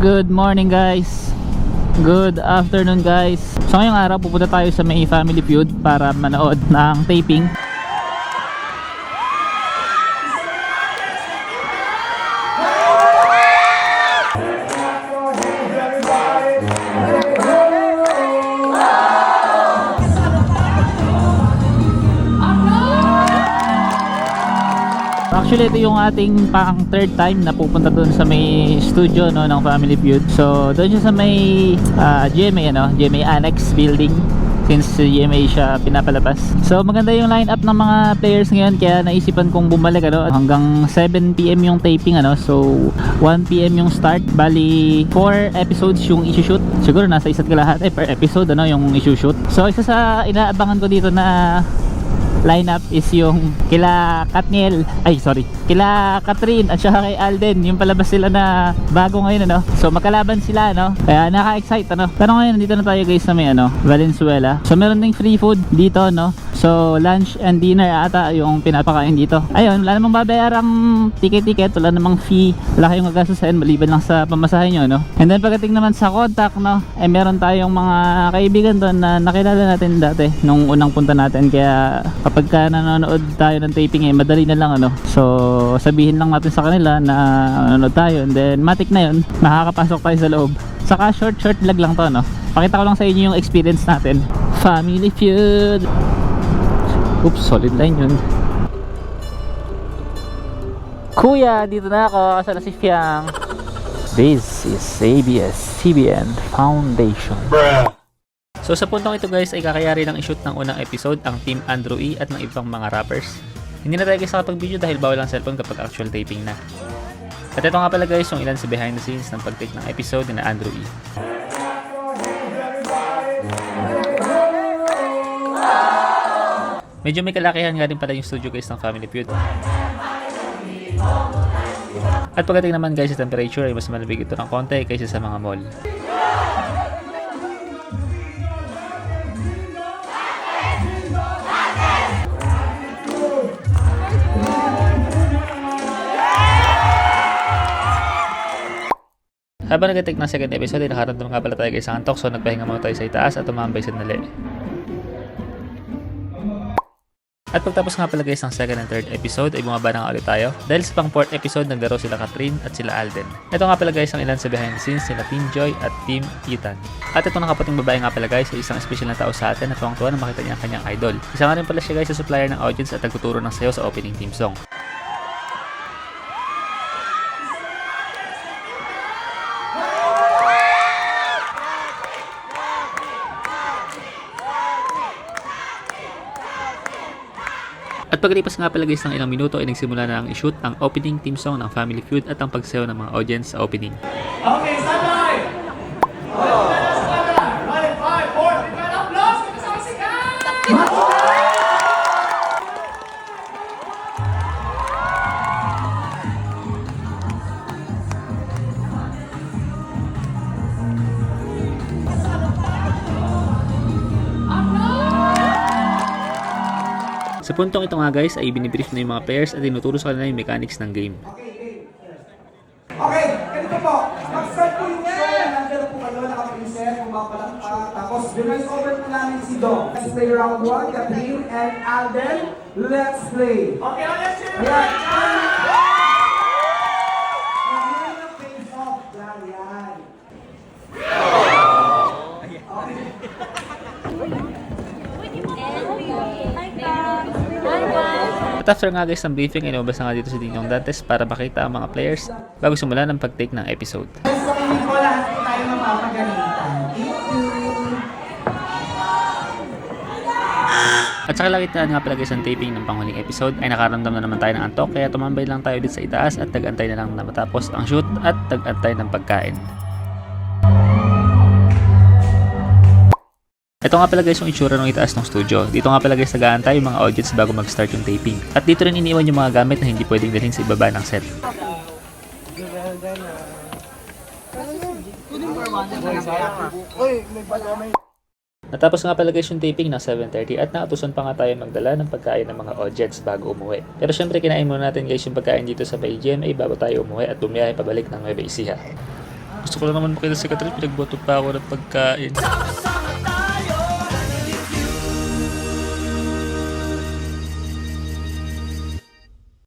Good morning guys. Good afternoon guys. So ngayong araw pupunta tayo sa may Family Feud para manood ng taping. Actually ito yung ating pang third time na pupunta doon sa may studio no, ng Family Feud. So doon siya sa may GMA, GMA Annex building, since GMA siya pinapalabas. So maganda yung lineup ng mga players ngayon, kaya naisipan kong bumalik hanggang 7 PM yung taping so 1 PM yung start. Bali 4 episodes yung i-shoot. Siguro nasa isa't kalahati per episode yung i-shoot. So isa sa inaabangan ko dito na lineup is yung kila kila Catherine at saka kay Alden, yung palabas sila na bago ngayon so magkalaban sila kaya naka-excite pero ngayon dito na tayo guys sa may Valenzuela. So meron ding free food dito so lunch and dinner ata yung pinapakain dito. Ayun, wala namang babayarang ticket, wala namang fee, wala kayong gagastusin maliban lang sa pamasahe nyo and then pagdating naman sa contact meron tayong mga kaibigan doon na nakilala natin dati nung unang punta natin, kaya kapag ka nanonood tayo ng taping madali na lang so sabihin lang natin sa kanila na nanonood tayo and then matik na yun, makakapasok tayo sa loob. Saka short vlog lang to pakita ko lang sa inyo yung experience natin. Family Feud. Oops, solid line yun. Kuya, dito na ako kasala si Fiang. This is ABS-CBN Foundation. So sa puntong ito guys ay kakayari ng i-shoot ng unang episode ang Team Andrew E at ng ibang mga rappers. Hindi na tayo guys nakapag-video dahil bawal ang cellphone kapag actual taping na. At ito nga pala guys yung ilan sa behind the scenes ng pag-take ng episode ni Andrew E. Medyo may kalakihan nga din pala yung studio guys ng Family Feud. At pagdating naman guys sa temperature ay mas malamig ito ng konti kaysa sa mga mall. Habang nag-take ng second episode ay nakaramdam nga pala tayo guys ng antok, so nagpahinga muna tayo sa itaas at tumambay sandali. At pagtapos nga pala guys ng second and third episode ay bumaba na nga ulit tayo dahil sa pang fourth episode naglaro sila Catherine at sila Alden. Ito nga pala guys ang ilan sa behind the scenes nila Team Joy at Team Ethan. At ito ng kapating babae nga pala guys ay isang special na tao sa atin at tuwang-tuwa na makita niya ang kanyang idol. Isa nga rin pala siya guys sa supplier ng audience at nagtuturo ng sayo sa opening theme song. At pagkalipas nga pala guys ng ilang minuto ay nagsimula na ang i-shoot ang opening theme song ng Family Feud at ang pagsayaw ng mga audience sa opening. Okay, stand by! Running 5, 4, big round of applause! Kasama si Sa puntong ito nga guys ay binibrief na yung mga players at tinuturo sa kanila yung mechanics ng game. Okay, ganito po. Mag-start po yung show. Nandiyan po kayo, nakapreset, pumapalakpak. Tapos, reverse over po namin si Dom. Let's play round 1, Catherine and Alden. Let's play. Okay, let's cheer. Ayan. Ayan ang face off. Yan. At after nga guys ng briefing ay lumabas na nga dito si Dingdong Dantes para makita ang mga players bago simula ng pag-take ng episode. Sa piling ko lahat po tayo mapapagalitan. At sa kalagitnaan nga pala guys ang taping ng panghuling episode ay nakaramdam na naman tayo ng antok, kaya tumambay lang tayo dito sa itaas at tag-antay na lang na matapos ang shoot at tag-antay ng pagkain. Ito nga pala guys yung itsura ng itaas ng studio. Dito nga pala guys nag-aantay yung mga audience bago mag-start yung taping. At dito rin iniwan yung mga gamit na hindi pwedeng dalhin sa ibaba ng set. Natapos nga pala guys yung taping ng 7:30 at nautusan pa nga tayo magdala ng pagkain ng mga audience bago umuwi. Pero syempre kinain muna natin guys yung pagkain dito sa GMA bago tayo umuwi at bumiyahe pabalik ng Nueva Ecija. Gusto ko lang naman makita si Catherine, pinagboto pa ako ng pagkain.